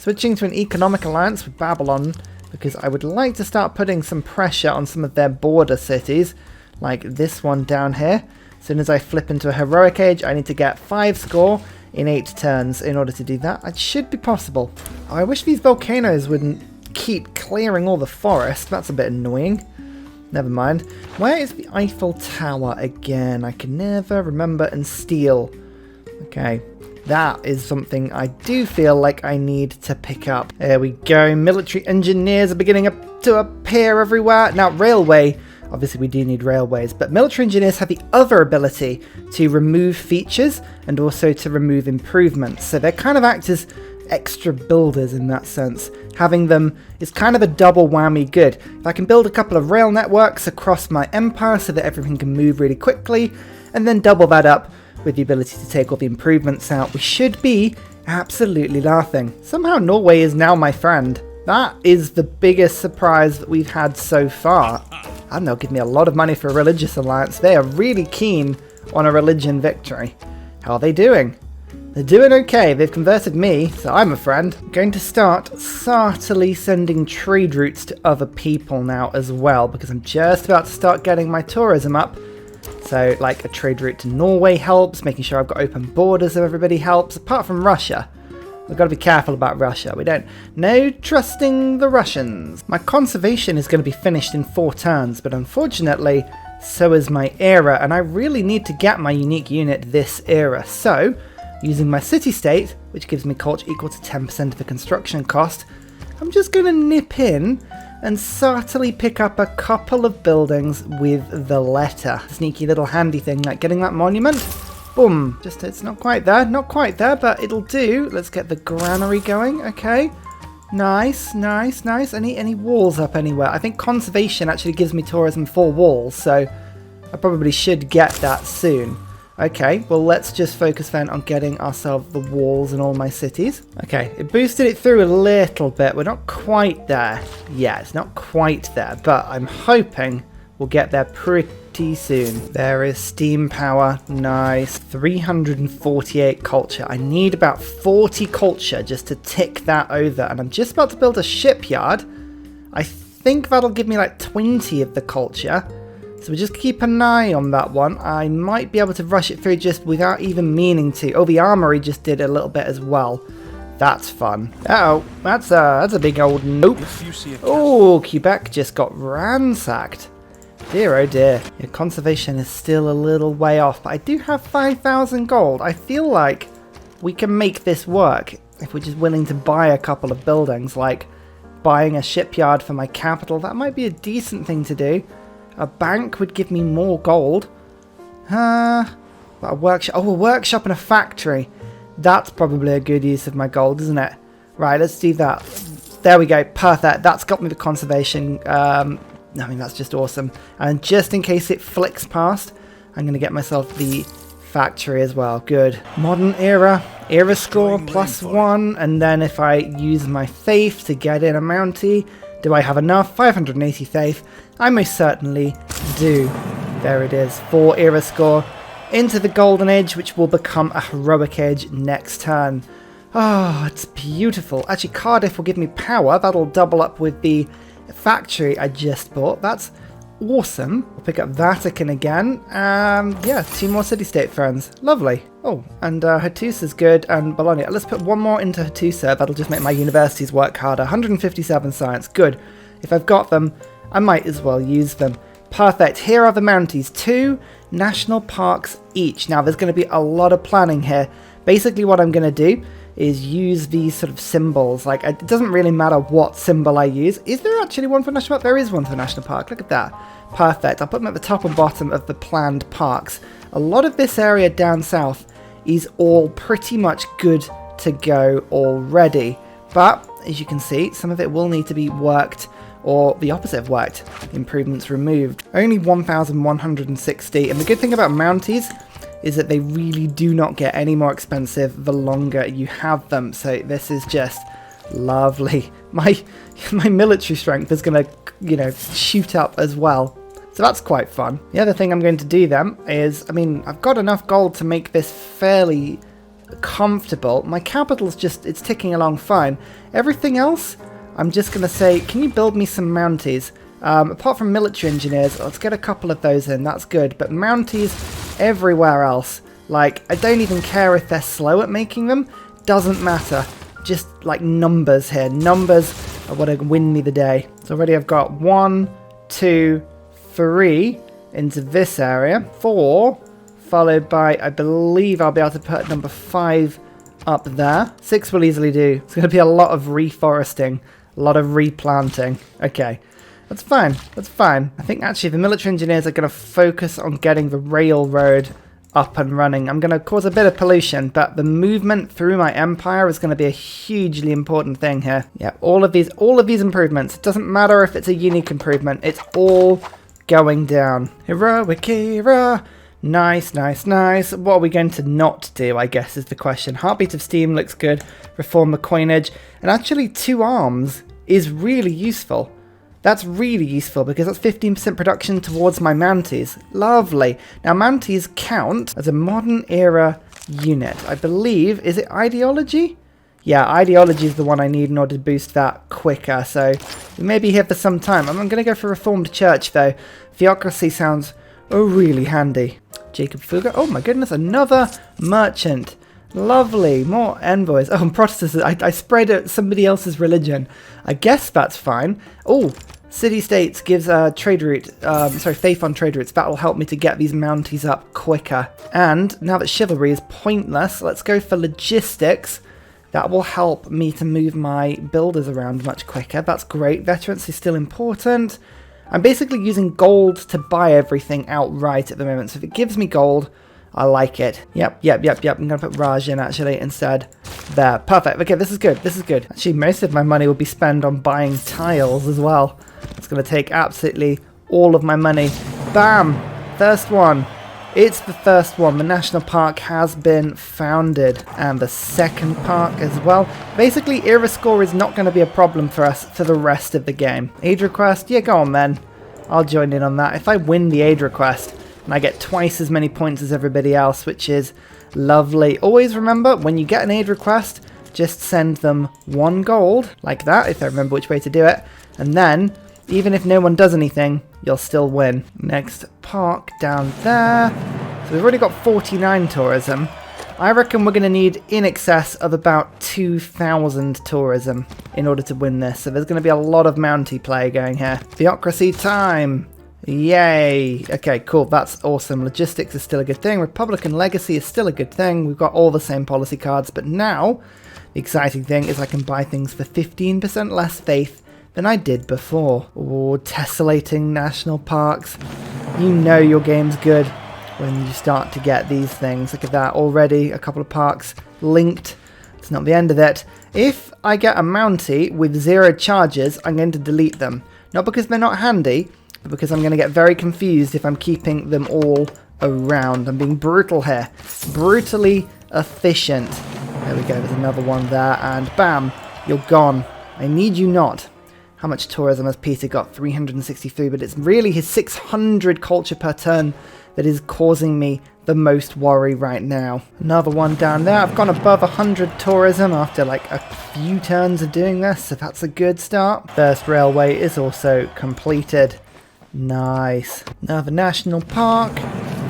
Switching to an economic alliance with Babylon, because I would like to start putting some pressure on some of their border cities, like this one down here. As soon as I flip into a heroic age, I need to get 5 score in 8 turns in order to do that. It should be possible. Oh, I wish these volcanoes wouldn't keep clearing all the forest. That's a bit annoying. Never mind. Where is the Eiffel Tower again? I can never remember. And steel. Okay. That is something I do feel like I need to pick up. There we go. Military engineers are beginning to appear everywhere. Now, railway. Obviously, we do need railways, but military engineers have the other ability to remove features and also to remove improvements. So they kind of act as extra builders in that sense. Having them is kind of a double whammy good. If I can build a couple of rail networks across my empire so that everything can move really quickly, and then double that up with the ability to take all the improvements out, we should be absolutely laughing. Somehow Norway is now my friend. That is the biggest surprise that we've had so far. And they'll give me a lot of money for a religious alliance. They are really keen on a religion victory. How are they doing? They're doing okay. They've converted me, so I'm a friend. I'm going to start sartily sending trade routes to other people now as well, because I'm just about to start getting my tourism up. So, like, a trade route to Norway helps, making sure I've got open borders so everybody helps, apart from Russia. We've got to be careful about Russia. We don't no trusting the Russians. My conservation is going to be finished in 4 turns, but unfortunately, so is my era, and I really need to get my unique unit this era. So, using my city-state, which gives me culture equal to 10% of the construction cost, I'm just going to nip in and subtly pick up a couple of buildings with Valetta. Sneaky little handy thing, like getting that monument. Boom. Just, it's not quite there, but it'll do. Let's get the granary going, okay. Nice, nice, nice. Any walls up anywhere? I think conservation actually gives me tourism 4 walls, so I probably should get that soon. Okay, well let's just focus then on getting ourselves the walls in all my cities. Okay, it boosted it through a little bit. We're not quite there. Yeah, it's not quite there, but I'm hoping we'll get there pretty soon. There is steam power. Nice. 348 culture. I need about 40 culture just to tick that over. And I'm just about to build a shipyard. I think that'll give me like 20 of the culture. So we just keep an eye on that one. I might be able to rush it through just without even meaning to. Oh, the armory just did a little bit as well. That's fun. Uh-oh, that's a big old nope. Oh, Quebec just got ransacked. Dear oh dear. Yeah, conservation is still a little way off, but I do have 5,000 gold. I feel like we can make this work if we're just willing to buy a couple of buildings, like buying a shipyard for my capital. That might be a decent thing to do. A bank would give me more gold. A workshop. Oh, a workshop and a factory. That's probably a good use of my gold, isn't it? Right, let's do that. There we go. Perfect. That's got me the conservation. I mean, that's just awesome. And just in case it flicks past, I'm going to get myself the factory as well. Good. Modern era. Era score +1. And then if I use my faith to get in a Mountie, do I have enough? 580 faith. I most certainly do. There it is. 4 era score into the golden age, which will become a heroic age next turn. Oh, it's beautiful. Actually, Cardiff will give me power. That'll double up with the factory I just bought. That's awesome. We'll pick up Vatican again. Yeah, 2 more city-state friends. Lovely. Oh, and Hattusa's good, and Bologna. Let's put 1 more into Hattusa. That'll just make my universities work harder. 157 science. Good. If I've got them, I might as well use them. Perfect. Here are the Mounties. 2 national parks each. Now, there's going to be a lot of planning here. Basically, what I'm going to do is use these sort of symbols. Like, it doesn't really matter what symbol I use. Is there actually one for national park? There is one for national park. Look at that. Perfect. I'll put them at the top and bottom of the planned parks. A lot of this area down south is all pretty much good to go already. But, as you can see, some of it will need to be worked, or the opposite of worked, improvements removed. Only 1,160, and the good thing about Mounties is that they really do not get any more expensive the longer you have them, so this is just lovely. My military strength is going to, you know, shoot up as well, so that's quite fun. The other thing I'm going to do then is, I mean, I've got enough gold to make this fairly comfortable. My capital's just, it's ticking along fine. Everything else, I'm just going to say, can you build me some Mounties? Apart from military engineers, let's get a couple of those in, that's good. But Mounties everywhere else. Like, I don't even care if they're slow at making them. Doesn't matter. Just like numbers here. Numbers are what are going to win me the day. So already I've got 1, 2, 3 into this area. 4, followed by, I believe I'll be able to put number 5 up there. 6 will easily do. It's going to be a lot of reforesting. A lot of replanting. Okay. That's fine. That's fine. I think actually the military engineers are going to focus on getting the railroad up and running. I'm going to cause a bit of pollution, but the movement through my empire is going to be a hugely important thing here. Yeah, all of these improvements. It doesn't matter if it's a unique improvement. It's all going down. Heroic hero. Nice, nice, nice. What are we going to not do, I guess, is the question. Heartbeat of Steam looks good. Reform the coinage. And actually 2 arms is really useful. That's really useful because that's 15% production towards my Mounties. Lovely. Now Mounties count as a modern era unit. I believe, is it ideology? Yeah, ideology is the one I need in order to boost that quicker. So we may be here for some time. I'm going to go for Reformed Church though. Theocracy sounds really handy. Jacob Fugger. Oh my goodness, another merchant. Lovely, more envoys. Oh, and Protestants. I spread somebody else's religion. I guess that's fine. Oh, city-states gives a trade route, faith on trade routes. That'll help me to get these Mounties up quicker. And now that chivalry is pointless, let's go for logistics. That will help me to move my builders around much quicker. That's great. Veterans is still important. I'm basically using gold to buy everything outright at the moment. So if it gives me gold, I like it. Yep. I'm going to put Raj in actually instead. There. Perfect. Okay, this is good. This is good. Actually, most of my money will be spent on buying tiles as well. It's going to take absolutely all of my money. Bam! First one. It's the first one. The national park has been founded. And the second park as well. Basically, era score is not going to be a problem for us for the rest of the game. Aid request? Yeah, go on then. I'll join in on that. If I win the aid request, and I get twice as many points as everybody else, which is lovely. Always remember, when you get an aid request, just send them 1 gold, like that, if I remember which way to do it. And then, even if no one does anything, you'll still win. Next park down there. So we've already got 49 tourism. I reckon we're going to need in excess of about 2,000 tourism in order to win this. So there's going to be a lot of Mountie play going here. Theocracy time. Yay! Okay, cool. That's awesome. Logistics is still a good thing. Republican legacy is still a good thing. We've got all the same policy cards, but now the exciting thing is I can buy things for 15% less faith than I did before. Oh, tessellating national parks. You know your game's good when you start to get these things. Look at that already. A couple of parks linked. It's not the end of it. If I get a Mountie with 0 charges, I'm going to delete them. Not because they're not handy, because I'm going to get very confused if I'm keeping them all around. I'm being brutal here. Brutally efficient. There we go, there's another one there, and bam, you're gone. I need you not. How much tourism has Peter got? 363, but it's really his 600 culture per turn that is causing me the most worry right now. Another one down there. I've gone above 100 tourism after like a few turns of doing this, so that's a good start. First railway is also completed. Nice. Another national park.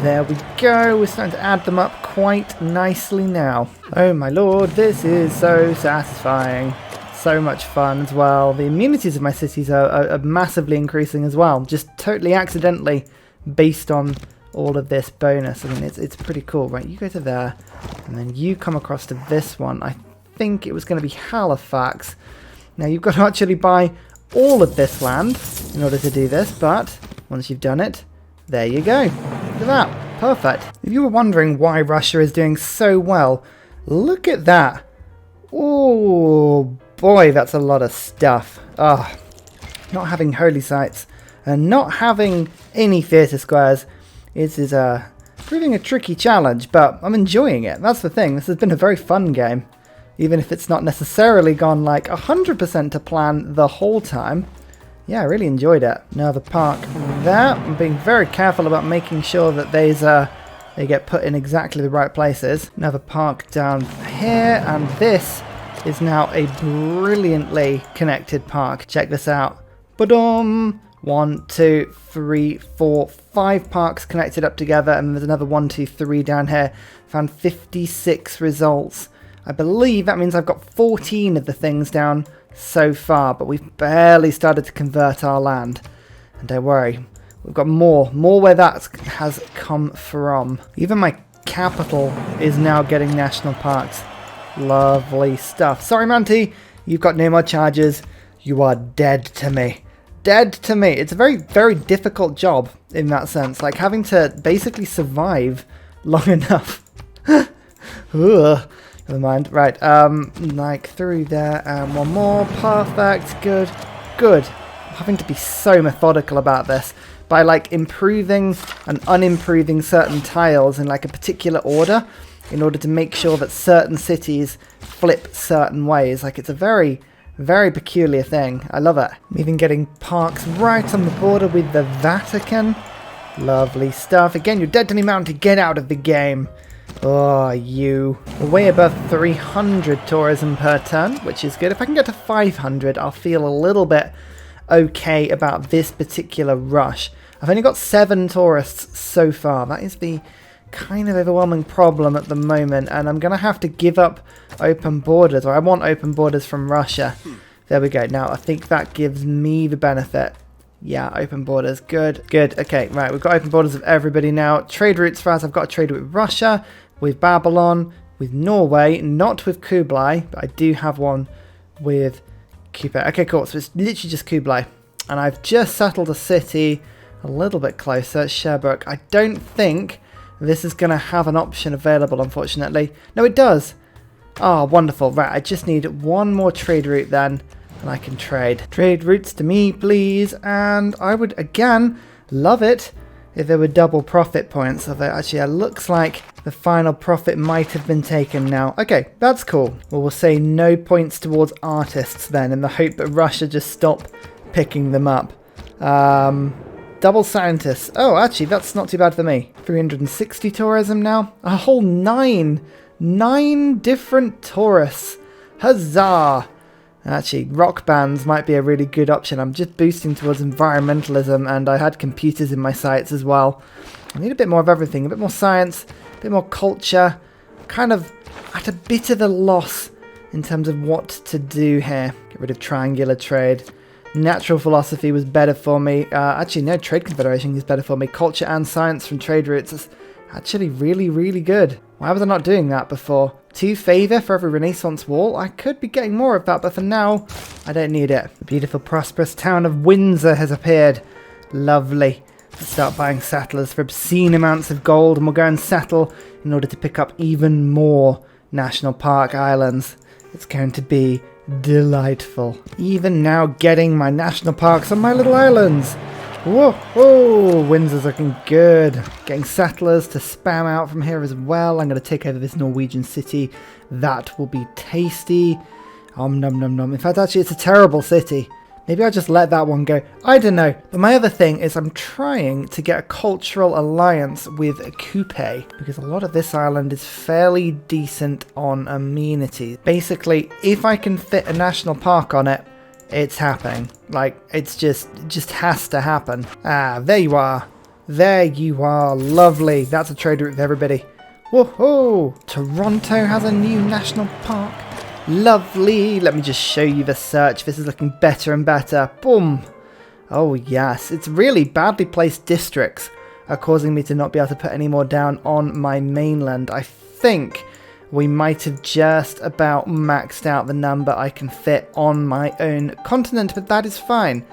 There we go. We're starting to add them up quite nicely now. Oh my lord, this is so satisfying. So much fun as well. The immunities of my cities are massively increasing as well. Just totally accidentally based on all of this bonus. I mean, it's pretty cool. Right, you go to there. And then you come across to this one. I think it was going to be Halifax. Now you've got to actually buy all of this land in order to do this, but once you've done it, there you go. Look at that. Perfect. If you were wondering why Russia is doing so well, look at that. Oh boy, that's a lot of stuff. Ah, not having holy sites and not having any theatre squares is proving a tricky challenge, but I'm enjoying it. That's the thing. This has been a very fun game. Even if it's not necessarily gone like 100% to plan the whole time. Yeah, I really enjoyed it. Now the park there. I'm being very careful about making sure that there's They get put in exactly the right places. Another park down here, and this is now a brilliantly connected park. Check this out. Ba-dum! 1, 2, 3, 4, 5 parks connected up together, and there's another 1, 2, 3 down here. Found 56 results. I believe that means I've got 14 of the things down so far, but we've barely started to convert our land. And don't worry, we've got more where that has come from. Even my capital is now getting national parks. Lovely stuff. Sorry, Monty, you've got no more charges. You are dead to me. Dead to me. It's a very, very difficult job in that sense. Like having to basically survive long enough. Ugh. Never mind. Right, like through there and one more. Perfect. Good. Good. I'm having to be so methodical about this by like improving and unimproving certain tiles in like a particular order in order to make sure that certain cities flip certain ways. Like it's a very, very peculiar thing. I love it. I'm even getting parks right on the border with the Vatican. Lovely stuff. Again, you're dead to me, Mounty. Get out of the game. Oh, you. We're way above 300 tourism per turn, which is good. If I can get to 500, I'll feel a little bit okay about this particular rush. I've only got 7 tourists so far. That is the kind of overwhelming problem at the moment, and I'm going to have to give up open borders, or I want open borders from Russia. There we go. Now, I think that gives me the benefit. Yeah, open borders. Good. Good. Okay, right. We've got open borders with everybody now. Trade routes for us. I've got a trade route with Russia, with Babylon, with Norway, not with Kublai, but I do have one with Kupe. Okay, cool. So it's literally just Kublai. And I've just settled a city a little bit closer, Sherbrooke. I don't think this is going to have an option available, unfortunately. No, it does. Oh, wonderful. Right, I just need one more trade route then. And I can trade. Trade routes to me, please. And I would, again, love it if there were double profit points. Although, actually, it looks like the final profit might have been taken now. Okay, that's cool. Well, we'll say no points towards artists then, in the hope that Russia just stop picking them up. Double scientists. Oh, actually, that's not too bad for me. 360 tourism now. A whole 9 different tourists. Huzzah! Actually, rock bands might be a really good option. I'm just boosting towards environmentalism, and I had computers in my sights as well. I need a bit more of everything, a bit more science, a bit more culture. Kind of at a bit of a loss in terms of what to do here. Get rid of triangular trade. Natural philosophy was better for me. Actually, no, trade confederation is better for me. Culture and science from trade routes is actually really, really good. Why was I not doing that before? 2 favour for every Renaissance wall. I could be getting more of that, but for now, I don't need it. The beautiful, prosperous town of Windsor has appeared. Lovely. Let's start buying settlers for obscene amounts of gold, and we'll go and settle in order to pick up even more national park islands. It's going to be delightful. Even now getting my national parks on my little islands. Whoa, whoa, Windsor's looking good. Getting settlers to spam out from here as well. I'm going to take over this Norwegian city. That will be tasty. Nom nom nom. In fact, actually, it's a terrible city. Maybe I'll just let that one go. I don't know. But my other thing is I'm trying to get a cultural alliance with Kupe, because a lot of this island is fairly decent on amenities. Basically, if I can fit a national park on it, it's happening. Like, it just has to happen. Ah, there you are. There you are. Lovely. That's a trade route with everybody. Woohoo! Toronto has a new national park. Lovely. Let me just show you the search. This is looking better and better. Boom. Oh, yes. It's really badly placed districts are causing me to not be able to put any more down on my mainland. I think we might have just about maxed out the number I can fit on my own continent, but that is fine,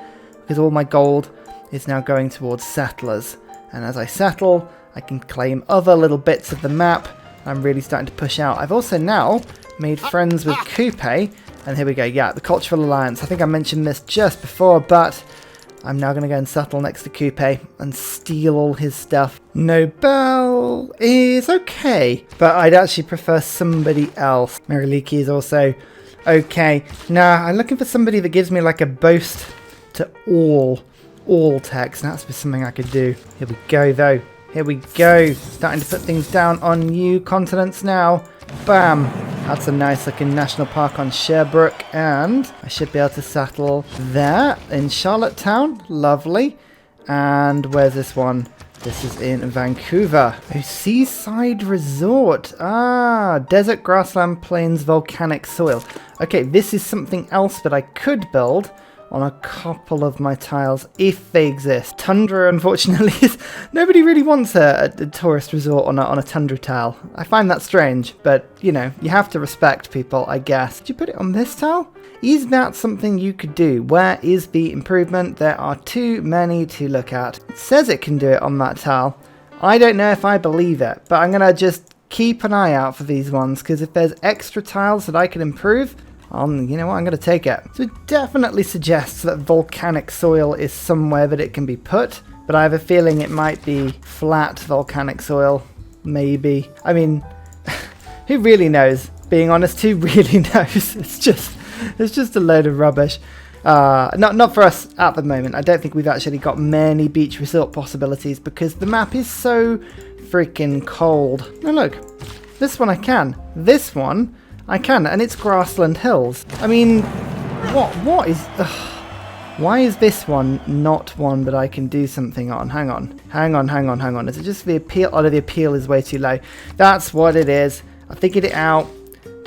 because all my gold is now going towards settlers. And as I settle, I can claim other little bits of the map. I'm really starting to push out. I've also now made friends with Kupe, and here we go. Yeah, the Cultural Alliance. I think I mentioned this just before, but I'm now going to go and settle next to Kupe and steal all his stuff. Nobel is okay, but I'd actually prefer somebody else. Meriliki is also okay. Nah, I'm looking for somebody that gives me like a boost to all text. That's something I could do. Here we go, though. Here we go. Starting to put things down on new continents now. Bam. That's a nice looking national park on Sherbrooke. And I should be able to settle there in Charlottetown. Lovely. And where's this one? This is in Vancouver. A seaside resort. Ah, desert, grassland, plains, volcanic soil. Okay, this is something else that I could build on a couple of my tiles if they exist. Tundra, unfortunately, nobody really wants a tourist resort on a tundra tile. I find that strange, but you know, you have to respect people, I guess. Did you put it on this tile? Is that something you could do? Where is the improvement? There are too many to look at. It says it can do it on that tile. I don't know if I believe it, but I'm gonna just keep an eye out for these ones, because if there's extra tiles that I can improve, you know what, I'm going to take it. So it definitely suggests that volcanic soil is somewhere that it can be put, but I have a feeling it might be flat volcanic soil, maybe. I mean, who really knows? Being honest, who really knows? It's just a load of rubbish. Not for us at the moment. I don't think we've actually got many beach resort possibilities because the map is so freaking cold. Now look, this one I can. This one I can, and it's grassland hills. I mean, what is... why is this one not one that I can do something on? Hang on. Is it just the appeal? Oh, no, the appeal is way too low. That's what it is. I figured it out.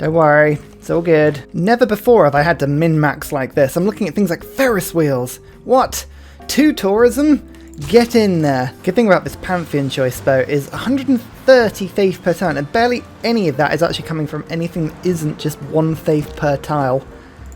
Don't worry, it's all good. Never before have I had to min-max like this. I'm looking at things like Ferris wheels. What? 2 tourism? Get in there. Good thing about this Pantheon choice though is 130 faith per turn, and barely any of that is actually coming from anything that isn't just 1 faith per tile.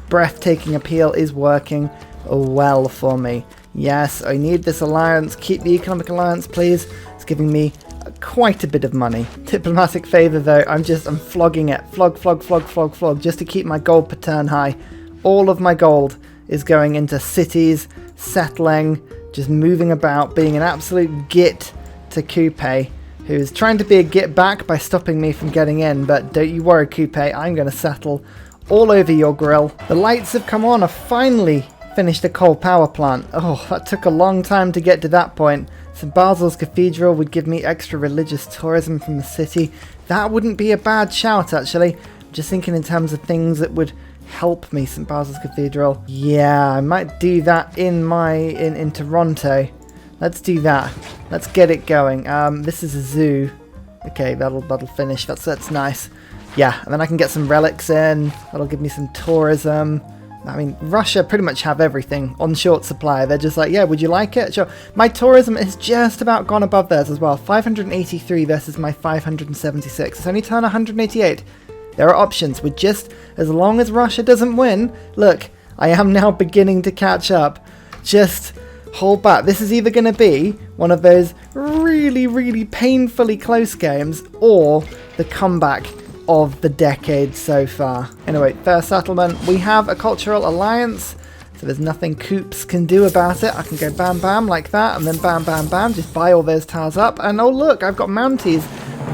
Breathtaking appeal is working well for me. Yes, I need this alliance. Keep the economic alliance, please. It's giving me quite a bit of money. Diplomatic favour though, I'm flogging it. Flog, just to keep my gold per turn high. All of my gold is going into cities, settling, just moving about, being an absolute git to Kupe, who's trying to be a git back by stopping me from getting in, but don't you worry Kupe, I'm going to settle all over your grill. The lights have come on, I've finally finished a coal power plant. Oh, that took a long time to get to that point. St Basil's Cathedral would give me extra religious tourism from the city. That wouldn't be a bad shout actually. I'm just thinking in terms of things that would help me. St Basil's Cathedral. Yeah, I might do that in Toronto. Let's do that. Let's get it going. This is a zoo. Okay, that'll finish. That's nice. Yeah, and then I can get some relics in. That'll give me some tourism. I mean, Russia pretty much have everything on short supply. They're just like, yeah, would you like it? Sure. My tourism has just about gone above theirs as well. 583 versus my 576. It's only turn 188. There are options. We're just, as long as Russia doesn't win, look, I am now beginning to catch up. Just hold back. This is either going to be one of those really, really painfully close games or the comeback of the decade so far. Anyway, first settlement. We have a cultural alliance, so there's nothing Coops can do about it. I can go bam bam like that, and then bam bam bam, just buy all those tiles up. And oh look, I've got Mounties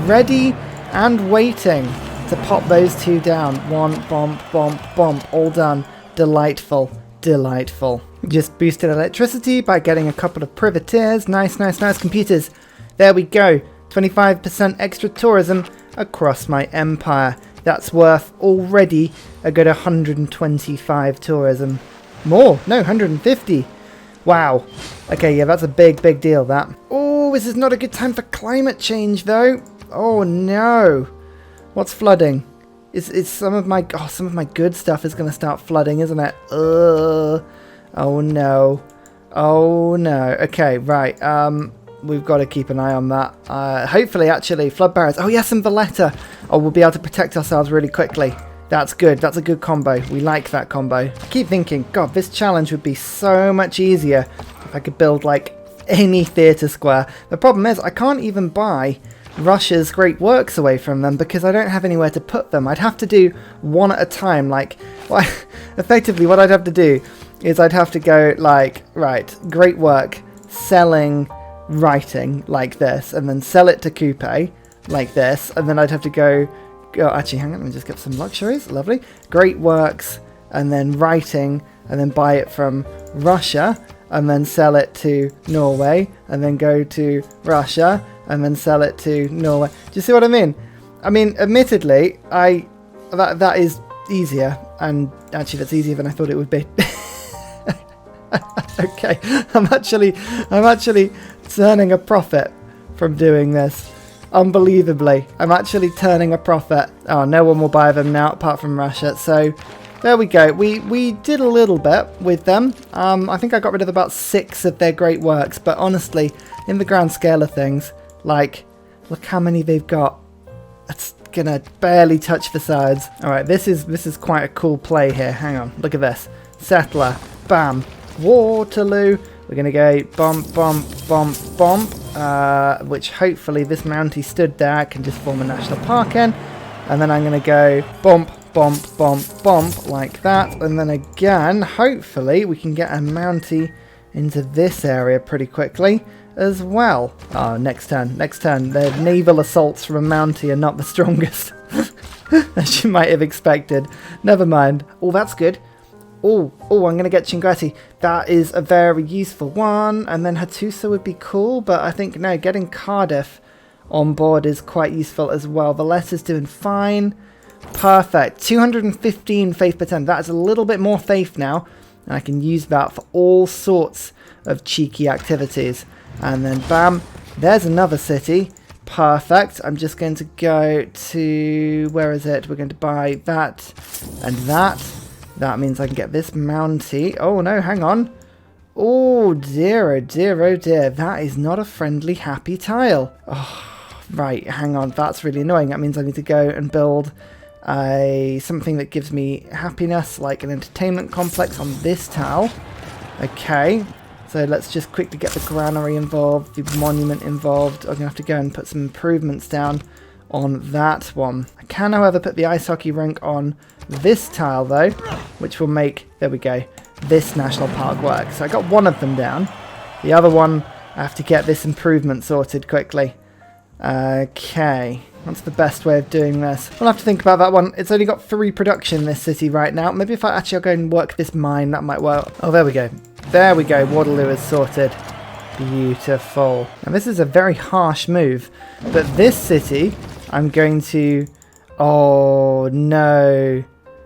ready and waiting to pop those 2 down. 1, bomb, all done. Delightful. Just boosted electricity by getting a couple of privateers. Nice computers. There we go. 25% extra tourism across my empire. That's worth already a good 125 tourism. More? No, 150. Wow. Okay, yeah, that's a big deal, that. Oh, this is not a good time for climate change, though. Oh, no. What's flooding? It's some of my good stuff is going to start flooding, isn't it? Oh, no. Okay, right. We've got to keep an eye on that. Hopefully, actually, flood barriers. Oh, yes, and Valetta. Oh, we'll be able to protect ourselves really quickly. That's good. That's a good combo. We like that combo. I keep thinking, God, this challenge would be so much easier if I could build, like, any theatre square. The problem is, I can't even buy Russia's great works away from them because I don't have anywhere to put them. I'd have to do one at a time. Like, well, effectively, what I'd have to do is I'd have to go, like, right, great work, selling, writing like this, and then sell it to Kupe like this, and then I'd have to go actually hang on, let me just get some luxuries. Lovely. Great works, and then writing, and then buy it from Russia, and then sell it to Norway, and then go to Russia, and then sell it to Norway. Do you see what I mean? I mean, admittedly, that is easier, and actually that's easier than I thought it would be. Okay, I'm actually turning a profit from doing this. Unbelievably, I'm actually turning a profit. Oh, no one will buy them now apart from Russia. So there we go. We did a little bit with them. I think I got rid of about 6 of their great works, but honestly, in the grand scale of things, like, look how many they've got. That's gonna barely touch the sides. All right, this is quite a cool play here. Hang on, look at this. Settler, bam. Waterloo. We're going to go bump, bump, bump, bump, which hopefully this Mountie stood there. I can just form a national park in. And then I'm going to go bump, bump, bump, bump, like that. And then again, hopefully we can get a Mountie into this area pretty quickly as well. Oh, next turn. The naval assaults from a Mountie are not the strongest, as you might have expected. Never mind. Oh, that's good. Oh, I'm going to get Chinguetti. That is a very useful one. And then Hattusa would be cool, but I think, no, getting Cardiff on board is quite useful as well. Valletta's doing fine. Perfect. 215 faith per 10. That is a little bit more faith now. And I can use that for all sorts of cheeky activities. And then, bam, there's another city. Perfect. I'm just going to go to, where is it? We're going to buy that and that. That means I can get this Mountie. Oh, no, hang on. Oh, dear, oh, dear, oh, dear. That is not a friendly, happy tile. Oh, right, hang on. That's really annoying. That means I need to go and build something that gives me happiness, like an entertainment complex on this tile. Okay, so let's just quickly get the granary involved, the monument involved. I'm going to have to go and put some improvements down on that one. I can, however, put the ice hockey rink on this tile, though, which will make, there we go, this national park work. So I got one of them down. The other one, I have to get this improvement sorted quickly. Okay, what's the best way of doing this? We'll have to think about that one. It's only got 3 production, this city right now. Maybe if I actually go and work this mine, that might work. Oh, there we go. There we go. Waterloo is sorted. Beautiful. Now, this is a very harsh move, but this city, I'm going to... Oh, no.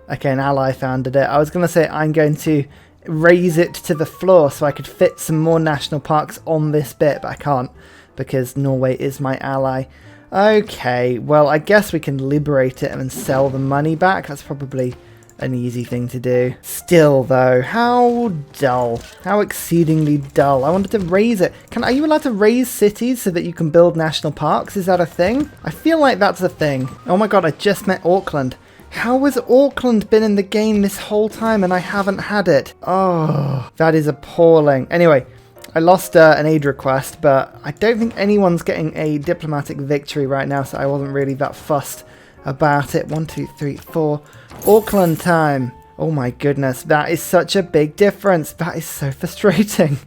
Okay, an ally founded it. I was going to say I'm going to raise it to the floor so I could fit some more national parks on this bit, but I can't because Norway is my ally. Okay, well, I guess we can liberate it and then sell the money back. That's probably an easy thing to do. Still, though, how dull. How exceedingly dull. I wanted to raise it. Are you allowed to raise cities so that you can build national parks? Is that a thing? I feel like that's a thing. Oh my god, I just met Auckland. How has Auckland been in the game this whole time and I haven't had it? Oh, that is appalling. Anyway, I lost an aid request, but I don't think anyone's getting a diplomatic victory right now, so I wasn't really that fussed about it. 1, 2, 3, 4. Auckland time. Oh my goodness, that is such a big difference. That is so frustrating.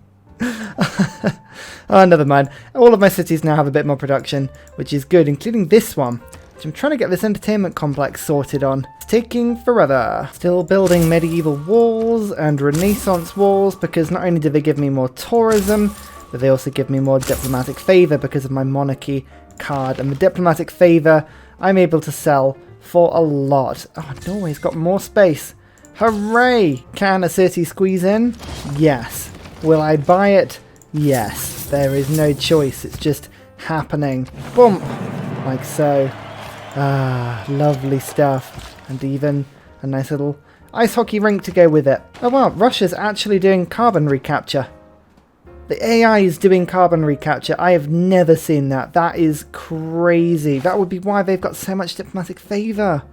Oh, never mind. All of my cities now have a bit more production, which is good, including this one. I'm trying to get this entertainment complex sorted on. It's taking forever. Still building medieval walls and Renaissance walls because not only do they give me more tourism, but they also give me more diplomatic favour because of my monarchy card. And the diplomatic favour I'm able to sell for a lot. Oh, Norway's got more space. Hooray! Can a city squeeze in? Yes. Will I buy it? Yes. There is no choice. It's just happening. Boom! Like so. Ah, lovely stuff. And even a nice little ice hockey rink to go with it. Oh wow, Russia's actually doing carbon recapture. The AI is doing carbon recapture. I have never seen that. That is crazy. That would be why they've got so much diplomatic favour.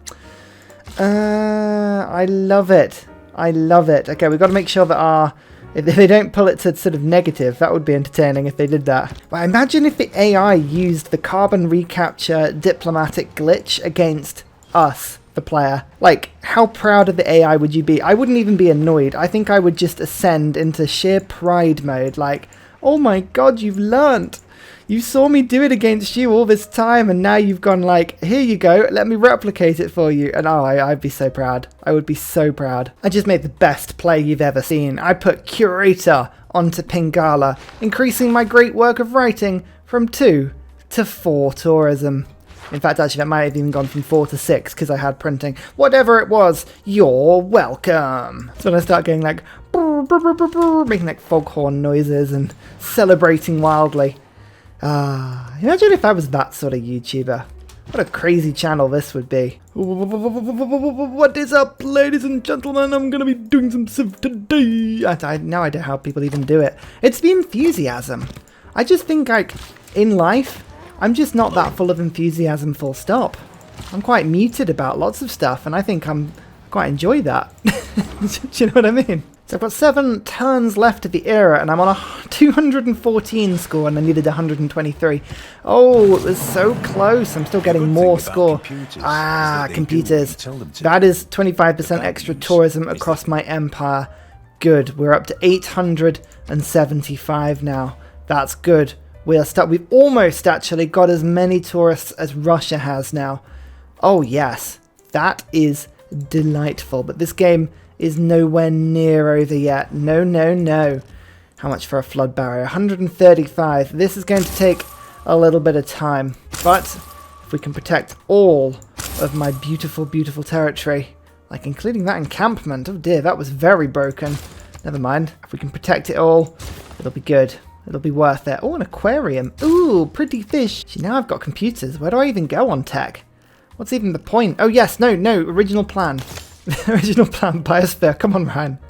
I love it. I love it. Okay, we've got to make sure that if they don't pull it to sort of negative, that would be entertaining if they did that. But imagine if the AI used the carbon recapture diplomatic glitch against us, the player. Like, how proud of the AI would you be? I wouldn't even be annoyed. I think I would just ascend into sheer pride mode. Like, oh my god, you've learnt. You saw me do it against you all this time, and now you've gone like, here you go, let me replicate it for you. And oh, I'd be so proud. I would be so proud. I just made the best play you've ever seen. I put Curator onto Pingala, increasing my great work of writing from 2 to 4 tourism. In fact, actually, that might have even gone from 4 to 6 because I had printing. Whatever it was, you're welcome. So when I start going like, brr, brr, brr, brr, brr, making like foghorn noises and celebrating wildly. Imagine if I was that sort of YouTuber. What a crazy channel this would be. What is up, ladies and gentlemen? I'm going to be doing some Civ today. I no idea how people even do it. It's the enthusiasm. I just think, like, in life, I'm just not that full of enthusiasm, full stop. I'm quite muted about lots of stuff, and I think I quite enjoy that. Do you know what I mean? So I've got 7 turns left of the era, and I'm on a 214 score, and I needed 123. Oh, it was so close. I'm still getting more score. Computers. That is 25% extra tourism across my empire. Good. We're up to 875 now. That's good. We've almost actually got as many tourists as Russia has now. Oh yes, that is delightful. But this game is nowhere near over yet. No, no, no. How much for a flood barrier? 135. This is going to take a little bit of time. But if we can protect all of my beautiful, beautiful territory, like including that encampment. Oh dear, that was very broken. Never mind. If we can protect it all, it'll be good. It'll be worth it. Oh, an aquarium. Ooh, pretty fish. See, now I've got computers. Where do I even go on tech? What's even the point? Oh, yes. No. Original plan. Original plan. Biosphere. Come on, Ryan.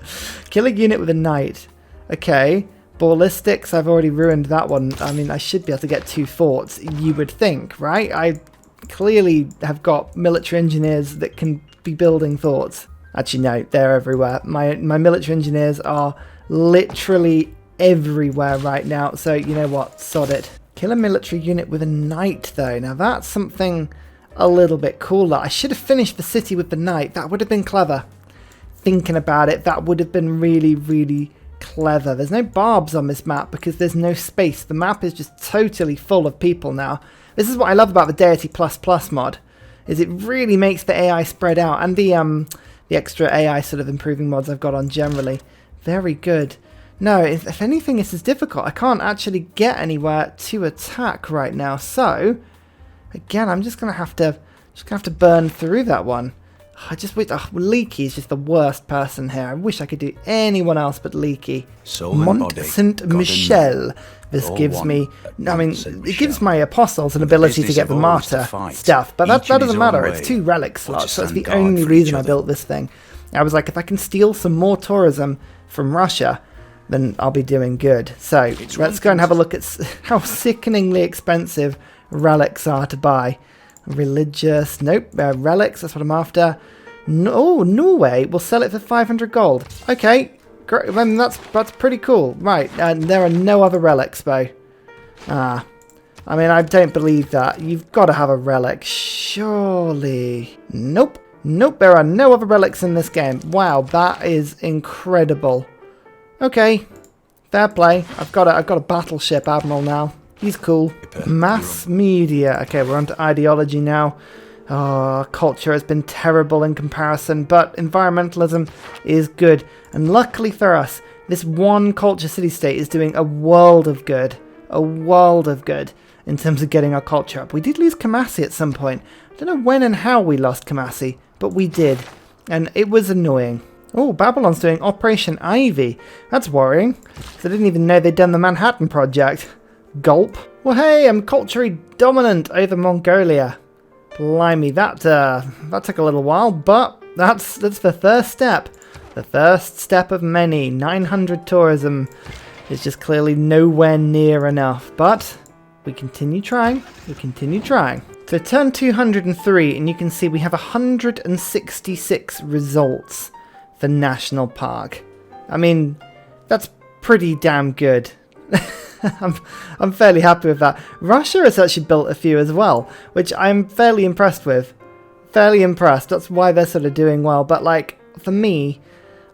Kill a unit with a knight. Okay. Ballistics. I've already ruined that one. I mean, I should be able to get 2 forts, you would think, right? I clearly have got military engineers that can be building forts. Actually, no. They're everywhere. My military engineers are literally everywhere right now, so you know what, sod it. Kill a military unit with a knight though. Now that's something a little bit cooler. I should have finished the city with the knight. That would have been clever. Thinking about it, that would have been really, really clever. There's no barbs on this map because there's no space. The map is just totally full of people now. This is what I love about the Deity ++ mod, is it really makes the AI spread out, and the extra AI sort of improving mods I've got on generally. Very good. No, if anything, this is difficult. I can't actually get anywhere to attack right now. So, again, I'm just gonna have to burn through that one. I just wish Leaky is just the worst person here. I wish I could do anyone else but Leaky. Mont St. Michel. This gives me, it gives my apostles an ability to get the martyr stuff, but that doesn't matter. It's 2 relic slots. That's the only reason I built this thing. I was like, if I can steal some more tourism from Russia, then I'll be doing good. So let's go and have a look at how sickeningly expensive relics are to buy. Religious, nope, relics, that's what I'm after. No, Norway will sell it for 500 gold. Okay, great. I mean, that's pretty cool. Right, there are no other relics, though. I mean, I don't believe that. You've got to have a relic, surely. Nope, there are no other relics in this game. Wow, that is incredible. Okay, fair play. I've got a battleship admiral now. He's cool. Mass media. Okay, we're on to ideology now. Culture has been terrible in comparison, but environmentalism is good. And luckily for us, this one culture city-state is doing a world of good. A world of good in terms of getting our culture up. We did lose Kamasi at some point. I don't know when and how we lost Kamasi, but we did. And it was annoying. Oh, Babylon's doing Operation Ivy. That's worrying, because I didn't even know they'd done the Manhattan Project. Gulp. Well, hey, I'm culturally dominant over Mongolia. Blimey, that took a little while, but that's the first step. The first step of many. 900 tourism is just clearly nowhere near enough, but we continue trying. We continue trying. So turn 203, and you can see we have 166 results for National Park. I mean, that's pretty damn good. I'm fairly happy with that. Russia has actually built a few as well, which I'm fairly impressed with. Fairly impressed. That's why they're sort of doing well. But like, for me,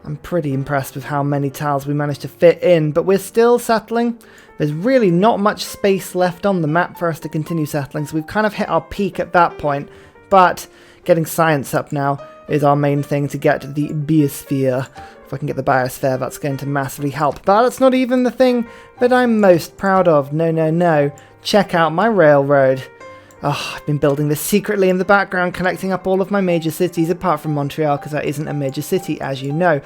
I'm pretty impressed with how many tiles we managed to fit in. But we're still settling. There's really not much space left on the map for us to continue settling. So we've kind of hit our peak at that point. But getting science up now is our main thing to get the biosphere. If I can get the biosphere, that's going to massively help. But that's not even the thing that I'm most proud of. No. check out my railroad. Oh, I've been building this secretly in the background, connecting up all of my major cities, apart from Montreal, because that isn't a major city, as you know.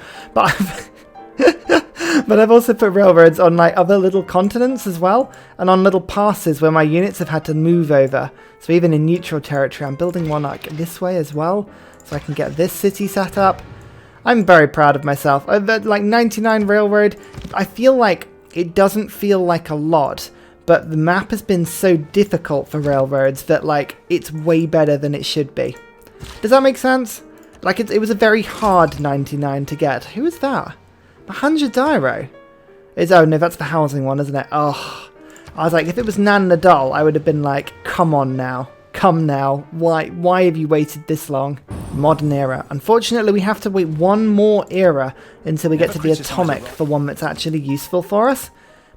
But I've also put railroads on like other little continents as well, and on little passes where my units have had to move over. So even in neutral territory, I'm building one like this way as well, so I can get this city set up. I'm very proud of myself. Like 99 railroad, I feel like it doesn't feel like a lot, but the map has been so difficult for railroads that like it's way better than it should be. Does that make sense? Like it was a very hard 99 to get. Who is that? 100 Dairo. Oh no, that's the housing one, isn't it? Oh, I was like, if it was Nan Nadal, I would have been like, come on now. Come now. Why have you waited this long? Modern era. Unfortunately, we have to wait one more era until we get to the atomic for one that's actually useful for us.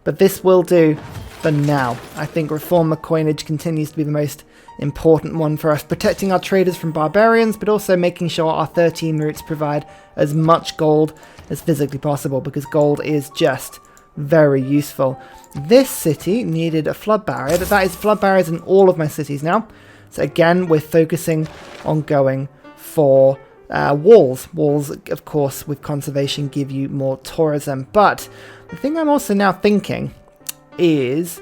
But this will do for now. I think reformer coinage continues to be the most important one for us, protecting our traders from barbarians, but also making sure our 13 routes provide as much gold as physically possible, because gold is just very useful. This city needed a flood barrier, but that is flood barriers in all of my cities now. So again, we're focusing on going for walls. Walls, of course, with conservation give you more tourism. But the thing I'm also now thinking is,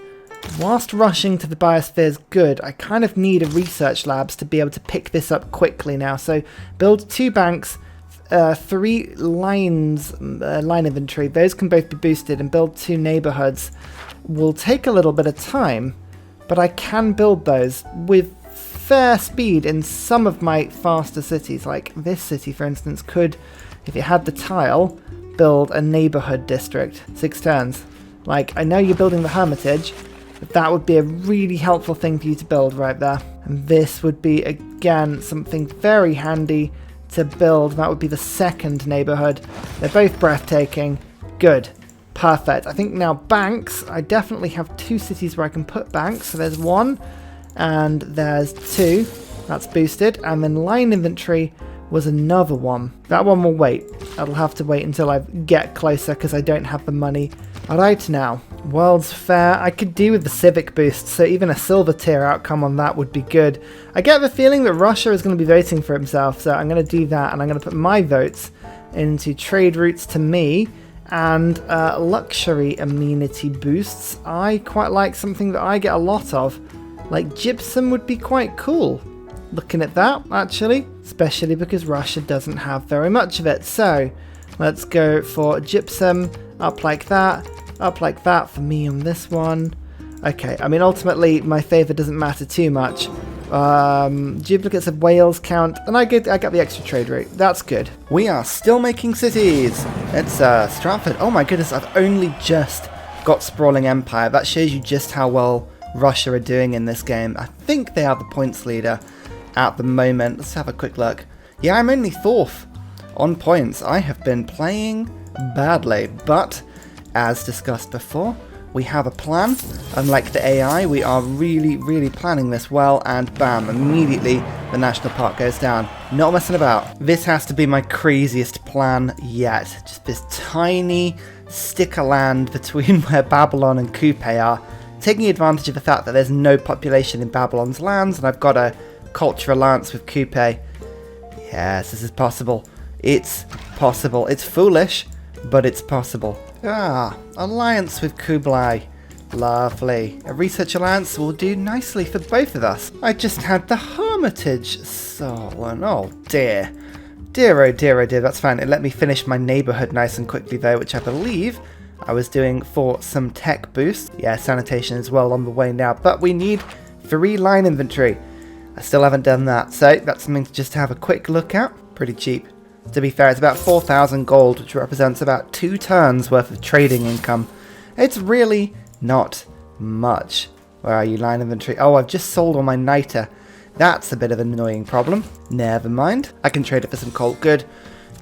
whilst rushing to the biosphere is good, I kind of need a research labs to be able to pick this up quickly now. So build 2 banks, 3 lines, line inventory. Those can both be boosted, and build 2 neighborhoods. Will take a little bit of time, but I can build those with fair speed in some of my faster cities. Like this city, for instance, could, if it had the tile, build a neighborhood district. 6 turns. Like, I know you're building the Hermitage, but that would be a really helpful thing for you to build right there. And this would be, again, something very handy to build. That would be the 2nd neighborhood. They're both breathtaking. Good. Perfect. I think now banks, I definitely have 2 cities where I can put banks. So there's 1 and there's 2. That's boosted. And then line inventory was another one. That one will wait. That'll have to wait until I get closer because I don't have the money. Alright now, World's Fair. I could do with the civic boost, so even a silver tier outcome on that would be good. I get the feeling that Russia is going to be voting for himself, so I'm going to do that, and I'm going to put my votes into trade routes to me and luxury amenity boosts. I quite like something that I get a lot of, like gypsum would be quite cool. Looking at that, actually, especially because Russia doesn't have very much of it. So let's go for gypsum, up like that for me on this one. Okay, I mean, ultimately, my favour doesn't matter too much. Duplicates of Wales count, and I got the extra trade route. That's good. We are still making cities. It's Stratford. Oh my goodness, I've only just got Sprawling Empire. That shows you just how well Russia are doing in this game. I think they are the points leader at the moment. Let's have a quick look. Yeah, I'm only 4th on points. I have been playing badly, but as discussed before, we have a plan. Unlike the AI, we are really planning this well, and bam, immediately the national park goes down. Not messing about. This has to be my craziest plan yet. Just this tiny stick of land between where Babylon and Kupe are, taking advantage of the fact that there's no population in Babylon's lands, and I've got a culture alliance with Kupe. Yes, this is possible. It's possible. It's foolish, but it's possible. Alliance with Kublai. Lovely. A research alliance will do nicely for both of us. I just had the Hermitage stolen. Oh dear. Dear, oh dear, oh dear. That's fine. It let me finish my neighborhood nice and quickly though, which I believe I was doing for some tech boost. Yeah, sanitation is well on the way now, but we need 3 line inventory. I still haven't done that, so that's something to just have a quick look at. Pretty cheap. To be fair, it's about 4,000 gold, which represents about 2 turns worth of trading income. It's really not much. Where are you, line inventory? Oh, I've just sold all my niter. That's a bit of an annoying problem. Never mind. I can trade it for some coal. Good.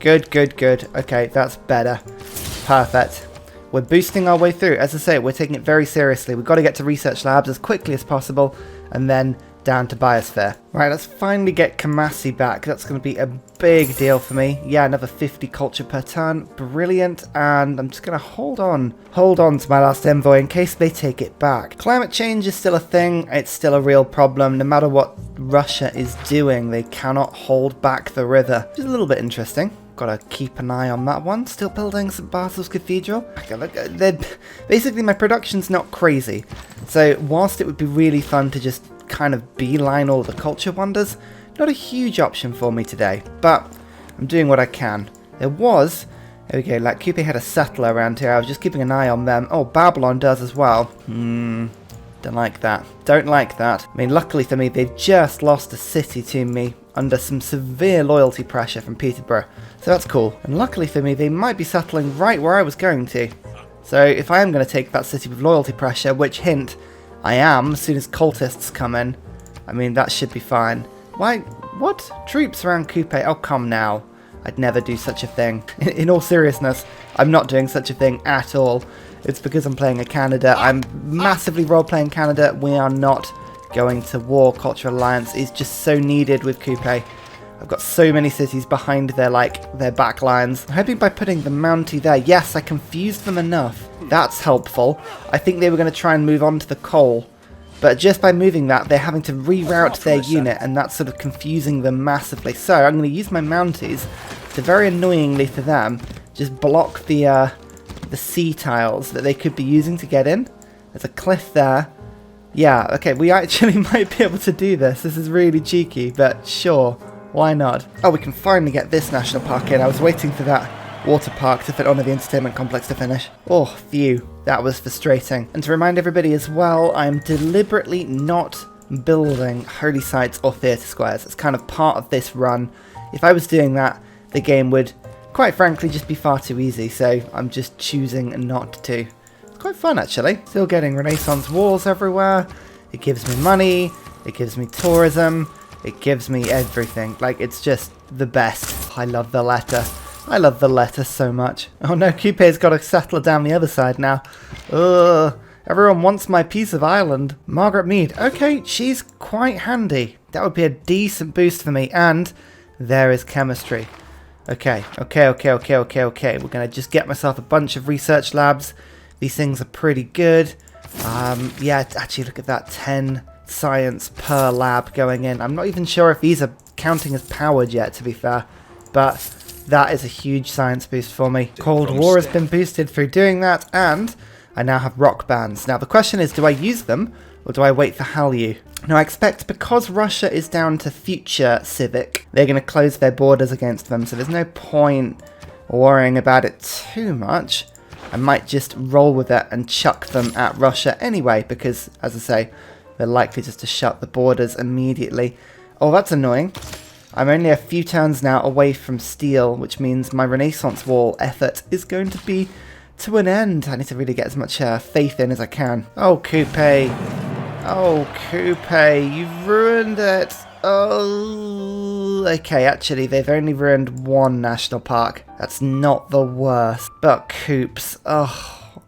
Okay, that's better. Perfect. We're boosting our way through. As I say, we're taking it very seriously. We've got to get to research labs as quickly as possible, and then down to Biosphere. Right, let's finally get Kamasi back. That's going to be a big deal for me. Yeah, another 50 culture per turn. Brilliant. And I'm just going to hold on to my last envoy in case they take it back. Climate change is still a thing. It's still a real problem. No matter what Russia is doing, they cannot hold back the river. Which is a little bit interesting. Gotta keep an eye on that one. Still building St. Basil's Cathedral. Basically, my production's not crazy. So, whilst it would be really fun to just kind of beeline all the culture wonders, not a huge option for me today. But, I'm doing what I can. There we go, like Kupe had a settler around here. I was just keeping an eye on them. Oh, Babylon does as well. Don't like that. Don't like that. I mean, luckily for me, they've just lost a city to me under some severe loyalty pressure from Peterborough. So that's cool. And luckily for me, they might be settling right where I was going to. So if I am going to take that city with loyalty pressure, which hint, I am, as soon as cultists come in, I mean, that should be fine. Why? What? Troops around Kupe? Oh, come now. I'd never do such a thing. In all seriousness, I'm not doing such a thing at all. It's because I'm playing a Canada. I'm massively role-playing Canada. We are not going to war. Cultural Alliance is just so needed with Kupe. I've got so many cities behind their back lines. I'm hoping by putting the Mountie there, yes, I confused them enough. That's helpful. I think they were going to try and move on to the coal. But just by moving that, they're having to reroute their unit, and that's sort of confusing them massively. So I'm going to use my Mounties to, very annoyingly for them, just block the sea tiles that they could be using to get in. There's a cliff there. Yeah, okay, we actually might be able to do this. This is really cheeky, but sure, why not? Oh, we can finally get this national park in. I was waiting for that water park to fit onto the entertainment complex to finish. Oh, phew, that was frustrating. And to remind everybody as well, I'm deliberately not building holy sites or theatre squares. It's kind of part of this run. If I was doing that, the game would, quite frankly, just be far too easy, so I'm just choosing not to. It's quite fun, actually. Still getting Renaissance walls everywhere. It gives me money. It gives me tourism. It gives me everything. Like, it's just the best. I love Valetta. I love Valetta so much. Oh no, Kupe's got to settle down the other side now. Ugh. Everyone wants my piece of island. Margaret Mead. Okay, she's quite handy. That would be a decent boost for me. And there is chemistry. Okay. We're going to just get myself a bunch of research labs. These things are pretty good. Yeah, actually, look at that. 10 science per lab going in. I'm not even sure if these are counting as powered yet, to be fair. But that is a huge science boost for me. Cold War has been boosted through doing that, and I now have rock bands. Now, the question is, do I use them, or do I wait for Halyu? Now, I expect because Russia is down to future civic, they're going to close their borders against them, so there's no point worrying about it too much. I might just roll with it and chuck them at Russia anyway, because, as I say, they're likely just to shut the borders immediately. Oh, that's annoying. I'm only a few turns now away from steel, which means my Renaissance wall effort is going to be to an end. I need to really get as much faith in as I can. Oh, Kupe. Oh, Kupe, you've ruined it. Oh, okay, actually, they've only ruined one national park. That's not the worst. But Coops, oh,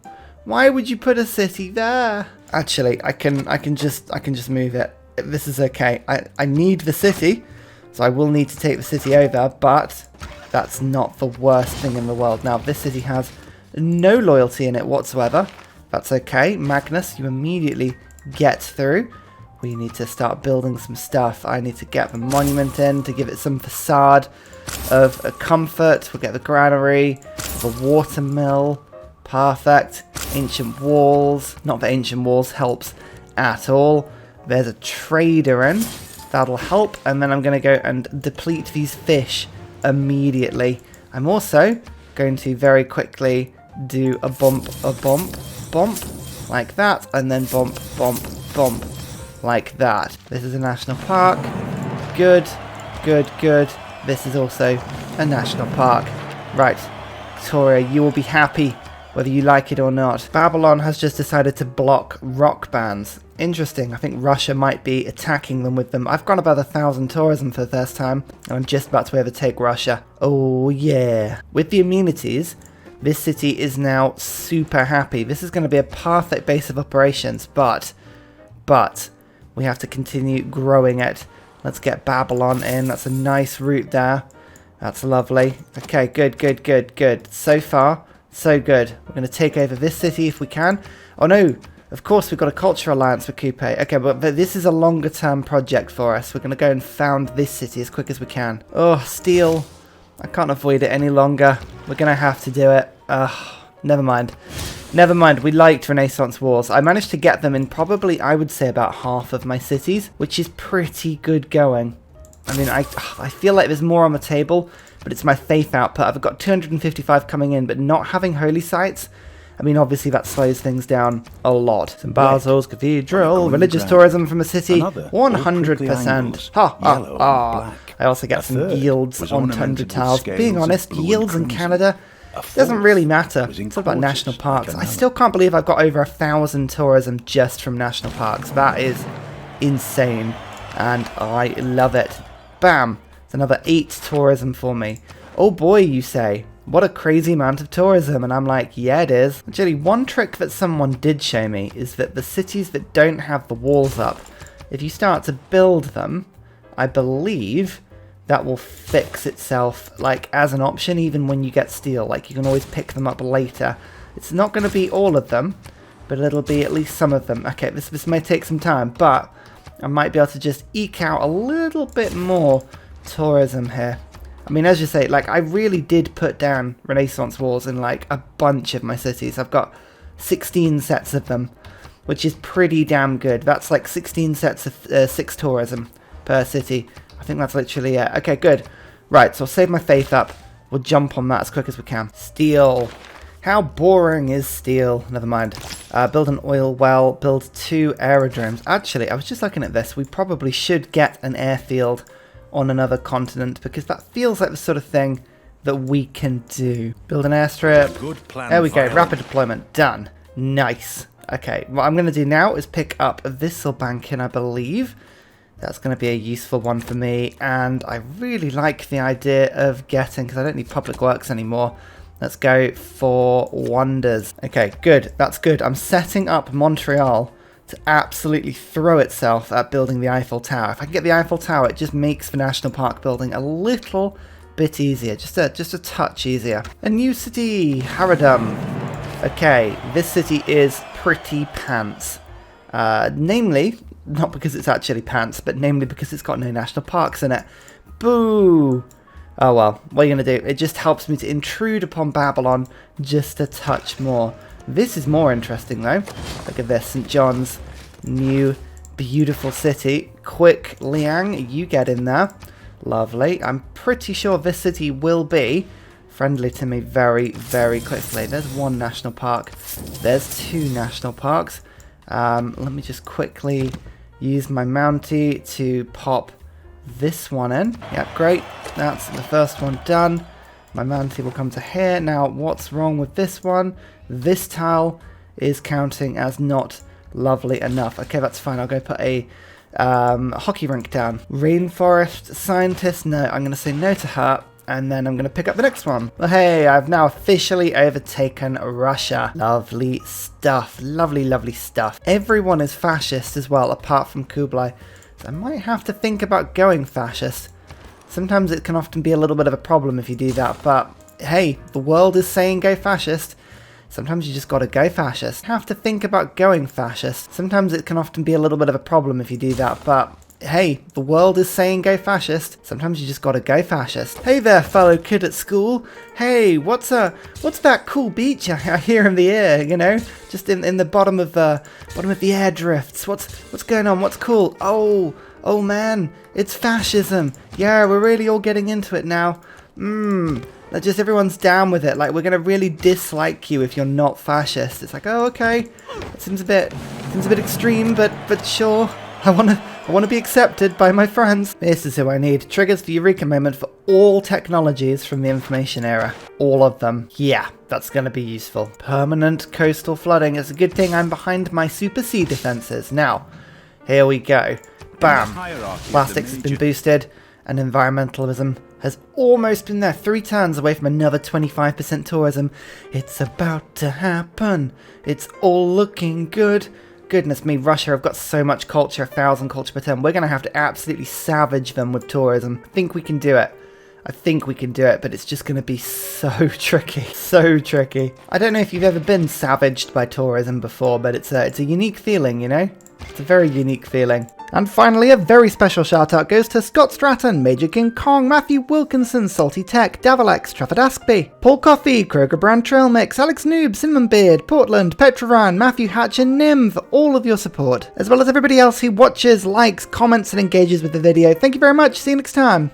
why would you put a city there? Actually, I can just move it. This is okay. I need the city, so I will need to take the city over, but that's not the worst thing in the world. Now, this city has no loyalty in it whatsoever. That's okay. Magnus, you immediately get through. We need to start building some stuff. I need to get the monument in to give it some facade of a comfort. We'll get the granary, the water mill. Perfect. Ancient walls. Not that ancient walls helps at all. There's a trader in. That'll help. And then I'm going to go and deplete these fish immediately. I'm also going to very quickly do a bump, like that. And then bump, like that. This is a national park. Good. This is also a national park. Right. Victoria, you will be happy whether you like it or not. Babylon has just decided to block rock bands. Interesting. I think Russia might be attacking them with them. I've gone about 1,000 tourism for the first time, and I'm just about to overtake Russia. Oh yeah. With the amenities, this city is now super happy. This is going to be a perfect base of operations, but we have to continue growing it. Let's get Babylon in. That's a nice route there. That's lovely. Okay, good, good, good, good. So far, so good. We're going to take over this city if we can. Oh no, of course we've got a culture alliance with Kupe. Okay, but this is a longer term project for us. We're going to go and found this city as quick as we can. Oh, steel. I can't avoid it any longer. We're going to have to do it. Never mind. Never mind, we liked Renaissance walls. I managed to get them in probably, I would say, about half of my cities, which is pretty good going. I mean, I feel like there's more on the table, but it's my faith output. I've got 255 coming in, but not having holy sites, I mean, obviously that slows things down a lot. Some Basil's Cathedral, religious tourism from the city, 100%. Ha. I also get some yields on Tundra tiles. Being honest, yields in Canada doesn't really matter. It's all about national parks. I still can't believe I've got over 1,000 tourism just from national parks. That is insane, and I love it. Bam! It's another 8 tourism for me. Oh boy, you say. What a crazy amount of tourism. And I'm like, yeah, it is. Actually, one trick that someone did show me is that the cities that don't have the walls up, if you start to build them, I believe that will fix itself, like, as an option, even when you get steel. Like, you can always pick them up later. It's not going to be all of them, but it'll be at least some of them. Okay, this may take some time, but I might be able to just eke out a little bit more tourism here. I mean, as you say, like, I really did put down Renaissance walls in, like, a bunch of my cities. I've got 16 sets of them, which is pretty damn good. That's like 16 sets of 6 tourism per city. I think that's literally it. Okay, good. Right, so I'll save my faith up. We'll jump on that as quick as we can. Steel. How boring is steel? Never mind. Build an oil well. Build 2 aerodromes. Actually, I was just looking at this. We probably should get an airfield on another continent, because that feels like the sort of thing that we can do. Build an airstrip. Good plan. There we go. Rapid deployment. Done. Nice. Okay, what I'm going to do now is pick up this banking, I believe. That's going to be a useful one for me, and I really like the idea of getting, because I don't need public works anymore. Let's go for wonders. Okay, good. That's good. I'm setting up Montreal to absolutely throw itself at building the Eiffel Tower. If I can get the Eiffel Tower, it just makes the national park building a little bit easier, just a touch easier. A new city, Haradum. Okay, this city is pretty pants. Namely, not because it's actually pants, but namely because it's got no national parks in it. Boo! Oh well, what are you going to do? It just helps me to intrude upon Babylon just a touch more. This is more interesting though. Look at this, St. John's, new beautiful city. Quick, Liang, you get in there. Lovely. I'm pretty sure this city will be friendly to me very, very quickly. There's 1 national park. There's 2 national parks. Let me just quickly use my Mountie to pop this one in. Yep, great. That's the first one done. My Mountie will come to here. Now, what's wrong with this one? This tile is counting as not lovely enough. Okay, that's fine. I'll go put a hockey rink down. Rainforest scientist. No, I'm going to say no to her. And then I'm going to pick up the next one. Well, hey, I've now officially overtaken Russia. Lovely stuff. Lovely, lovely stuff. Everyone is fascist as well, apart from Kublai. So I might have to think about going fascist. Sometimes it can often be a little bit of a problem if you do that, but hey, the world is saying go fascist. Sometimes you just gotta go fascist. Have to think about going fascist. Sometimes it can often be a little bit of a problem if you do that, but hey, the world is saying go fascist. Sometimes you just gotta go fascist. Hey there, fellow kid at school. Hey, what's that cool beach I hear in the air? You know, just in the bottom of the air drifts. What's going on? What's cool? Oh man, it's fascism. Yeah, we're really all getting into it now. Just everyone's down with it. Like, we're gonna really dislike you if you're not fascist. It's like, oh, okay. It seems a bit extreme, but sure. I wanna be accepted by my friends. This is who I need. Triggers the Eureka moment for all technologies from the information era. All of them. Yeah, that's gonna be useful. Permanent coastal flooding. It's a good thing I'm behind my super sea defenses. Now, here we go. Bam! Plastics has been boosted, and environmentalism has almost been there. 3 turns away from another 25% tourism. It's about to happen. It's all looking good. Goodness me, Russia have got so much culture, 1,000 culture per turn. We're going to have to absolutely savage them with tourism. I think we can do it. I think we can do it, but it's just going to be so tricky. So tricky. I don't know if you've ever been savaged by tourism before, but it's a unique feeling, you know? It's a very unique feeling. And finally, a very special shout out goes to Scott Stratton, Major King Kong, Matthew Wilkinson, Salty Tech, Davalex, Trafford Askby, Paul Coffey, Kroger Brand Trail Mix, Alex Noob, Cinnamon Beard, Portland, Petrovan, Matthew Hatch and Nim for all of your support, as well as everybody else who watches, likes, comments and engages with the video. Thank you very much. See you next time.